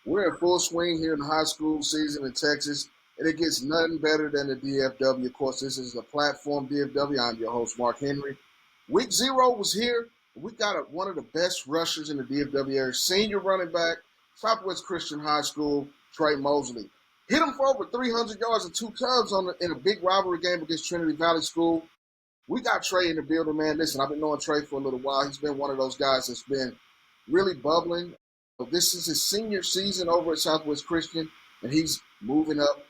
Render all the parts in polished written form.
We're in full swing here in the high school season in Texas, and it gets nothing better than the DFW. Of course, this is the platform DFW. I'm your host, Marc Henry. Week 0 was here. We got one of the best rushers in the DFW area, senior running back, Southwest Christian High School, Trey Mosley. Hit him for over 300 yards and 2 tubs in a big rivalry game against Trinity Valley School. We got Trey in the building, man. Listen, I've been knowing Trey for a little while. He's been one of those guys that's been really bubbling. This is his senior season over at Southwest Christian, and he's moving up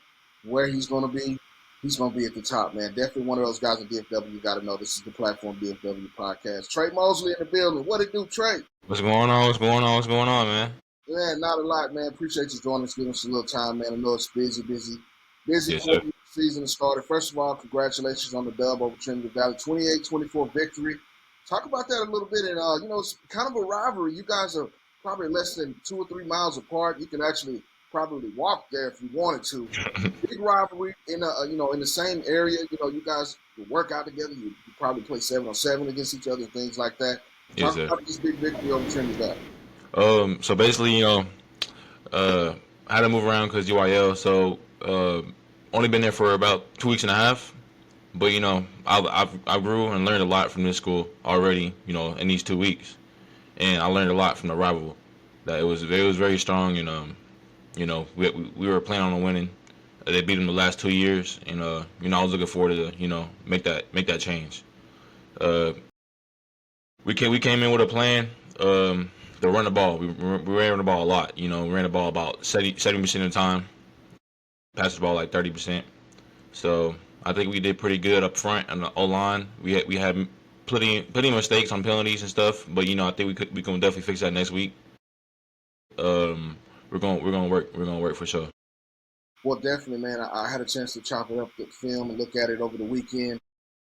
where he's going to be. He's going to be at the top, man. Definitely one of those guys in DFW you got to know. This is the Platform DFW podcast. Trey Mosley in the building. What it do, Trey? What's going on? What's going on? What's going on, man? Man, not a lot, man. Appreciate you joining us, giving us a little time, man. I know it's busy Yes, before sir. the season started. First of all, congratulations on the dub over Trinity Valley, 28-24 victory. Talk about that a little bit, and it's kind of a rivalry. You guys are probably less than 2 or 3 miles apart. You can actually probably walk there if you wanted to. Big rivalry in in the same area. You guys work out together. You probably play 7-on-7 against each other and things like that. Yes, Talk sir. about this big victory over Trinity Valley. So basically, I had to move around because UIL. So only been there for about 2 weeks and a half. But I grew and learned a lot from this school already. In these 2 weeks, and I learned a lot from the rival. That it was very strong, and we were planning on winning. They beat them the last 2 years, and I was looking forward to make that change. Uh, we came in with a plan. To run the ball. We ran the ball a lot. We ran the ball about 70% of the time. Passed the ball like 30%. So I think we did pretty good up front on the O line. We had plenty of mistakes on penalties and stuff, but I think we can definitely fix that next week. We're gonna work for sure. Well, definitely, man. I had a chance to chop it up the film and look at it over the weekend.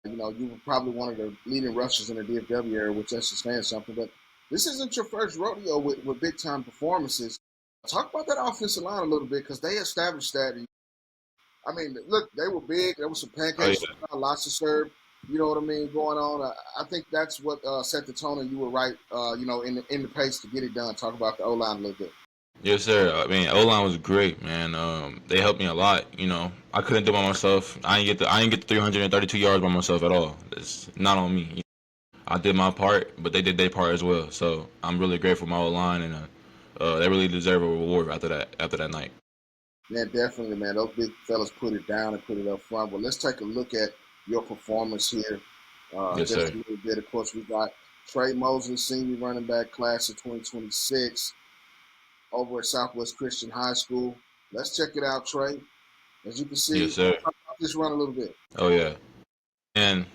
You were probably one of the leading rushers in the DFW area, which that's just saying something. But this isn't your first rodeo with big-time performances. Talk about that offensive line a little bit because they established that. I mean, look, they were big. There was some Oh yeah, pancakes, lots to serve. You know what I mean, going on. I think that's what set the tone, and you were right, in the pace to get it done. Talk about the O-line a little bit. yes sir. I mean, O line was great, man. They helped me a lot. I couldn't do it by myself. I didn't get the 332 yards by myself at all. It's not on me. I did my part, but they did their part as well. So I'm really grateful for my O line, and they really deserve a reward after that night. Yeah, definitely, man. Those big fellas put it down and put it up front. But let's take a look at your performance here. Yes Just sir. a little bit. Of course, we got Trey Mosley, senior running back, class of 2026, over at Southwest Christian High School. Let's check it out, Trey. As you can see, Yes sir. I'll just run a little bit. Oh yeah. And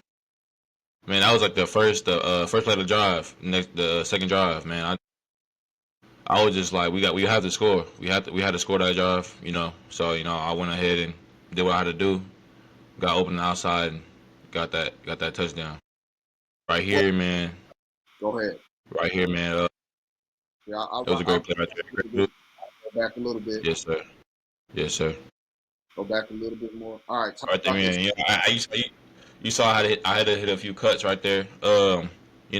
man, that was like the first play of the drive. The second drive, man. I was just like, we have to score. We had to score that drive. So I went ahead and did what I had to do. Got open the outside and got that touchdown. Right Well, here, man. go ahead. Right here, man. Yeah, I'll, It was a I'll great play right there. go back a little bit. Yes sir. Yes sir. Go back a little bit more. All right, talk Right there, about this. man. You saw I had to hit a few cuts right there. I'm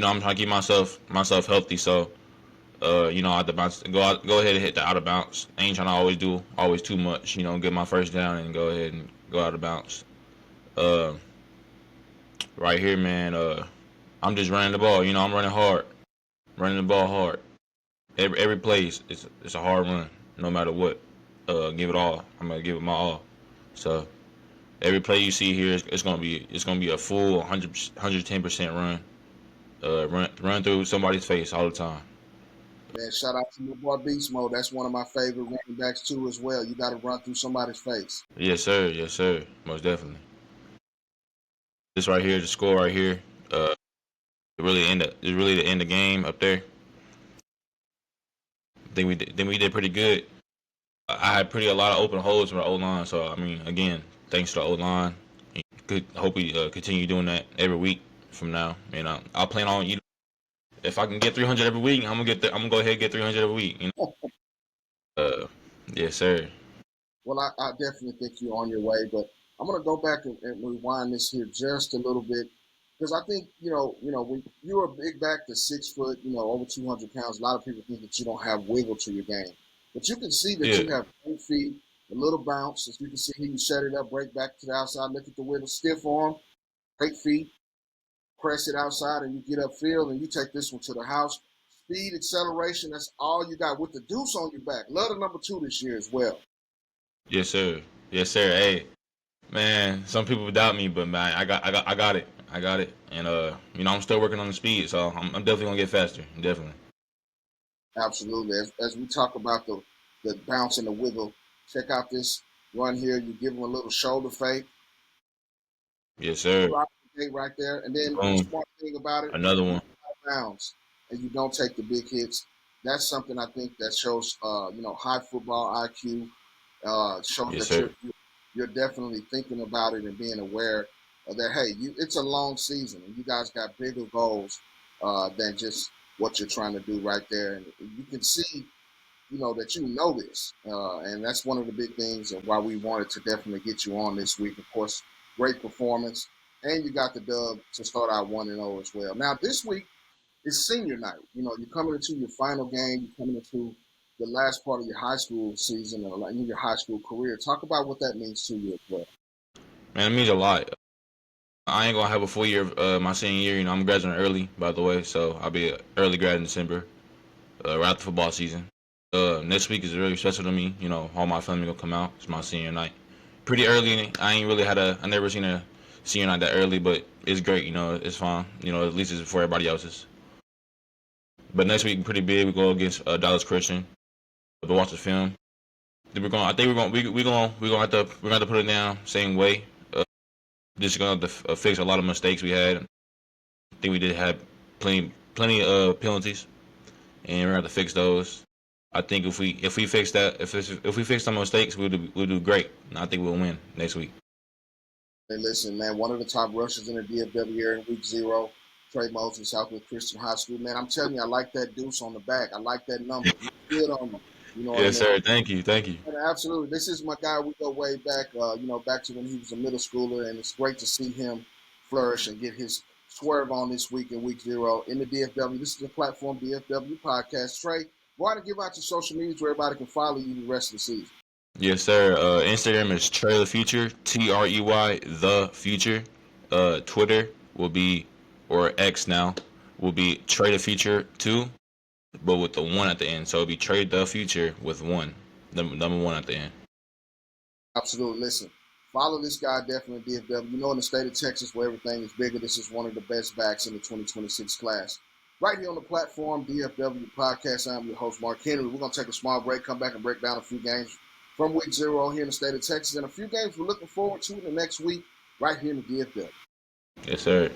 trying to keep myself healthy, so out the bounce, go ahead and hit the out of bounds. I ain't trying to do always too much. Get my first down and go ahead and go out of bounds. Uh, right here, man. I'm just running the ball. I'm running the ball hard. Every play it's a hard run, no matter what. Give it all. I'm gonna give it my all. So every play you see here it's gonna be a full 110% run. Run through somebody's face all the time. Man, shout out to my boy Beast Mode. That's one of my favorite running backs too, as well. You got to run through somebody's face. Yes sir. Yes sir. Most definitely. This right here, the score right here. It really the end of the game up there. Then we did pretty good. I had a lot of open holes from the O line. So I mean, again, thanks to the O line. Good. Hope we continue doing that every week from now. I'll plan on if I can get 300 every week, I'm gonna go ahead and get 300 every week. Uh, yes sir. Well, I definitely think you're on your way, but I'm gonna go back and rewind this here just a little bit because I think when you're a big back to 6 foot, over 200 pounds, a lot of people think that you don't have wiggle to your game. But you can see that Yeah. you have great feet, a little bounce. As you can see, you set it up, break back to the outside, look at the wheel, stiff arm, great feet, press it outside, and you get upfield, and you take this one to the house. Speed, acceleration, that's all you got with the deuce on your back. Love the number 2 this year as well. Yes, sir. Yes, sir. Hey, man, some people doubt me, but man, I got it. I got it. And I'm still working on the speed, so I'm definitely gonna get faster. Definitely. Absolutely. As we talk about the bounce and the wiggle, check out this run here. You give them a little shoulder fake, Yes, sir. right there. And then the Boom. smart thing about it, Another you one. bounce and you don't take the big hits. That's something I think that shows, high football IQ. Shows Yes, that sir. you're definitely thinking about it and being aware of that. Hey, it's a long season, and you guys got bigger goals than just what you're trying to do right there. And you can see, that this, and that's one of the big things and why we wanted to definitely get you on this week. Of course, great performance, and you got the dub to start out 1-0 as well. Now this week is senior night. You're coming into your final game. You're coming into the last part of your high school season or like in your high school career. Talk about what that means to you as well. Man, it means a lot. I ain't gonna have a full year of my senior year. I'm graduating early, by the way, so I'll be an early grad in December, right after football season. Next week is really special to me. All my family gonna come out. It's my senior night. Pretty early. I never seen a senior night that early, but it's great. It's fine. At least it's before everybody else's. But next week, pretty big. We go against Dallas Christian. We'll watch the film. Then I think we're gonna have to put it down same way. Just gonna have to fix a lot of mistakes we had. I think we did have plenty penalties, and we're gonna have to fix those. I think if we fix that if we fix some mistakes, we'll do great. And I think we'll win next week. Hey, listen, man, one of the top rushers in the DFW area in week 0, Trey Mosley, Southwood Christian High School. Man, I'm telling you, I like that deuce on the back. I like that number. He's good on them. You know what I Yes, mean? sir. Thank you. Thank you. And absolutely. This is my guy. We go way back, back to when he was a middle schooler, and it's great to see him flourish and get his swerve on this week in week 0 in the DFW. This is the platform DFW podcast. Trey, go out and give out your social medias where everybody can follow you the rest of the season. Yes, sir. Instagram is Trey the Future, Trey the Future. Twitter will be, or X now, will be Trey the Future 2, but with the 1 at the end. So it'll be Trey the Future with 1, the number 1 at the end. Absolutely. Listen, follow this guy definitely DFW. In the state of Texas where everything is bigger, this is one of the best backs in the 2026 class. Right here on the platform, DFW Podcast. I'm your host, Marc Henry. We're going to take a small break, come back and break down a few games from week 0 here in the state of Texas and a few games we're looking forward to in the next week right here in the DFW. Yes, sir.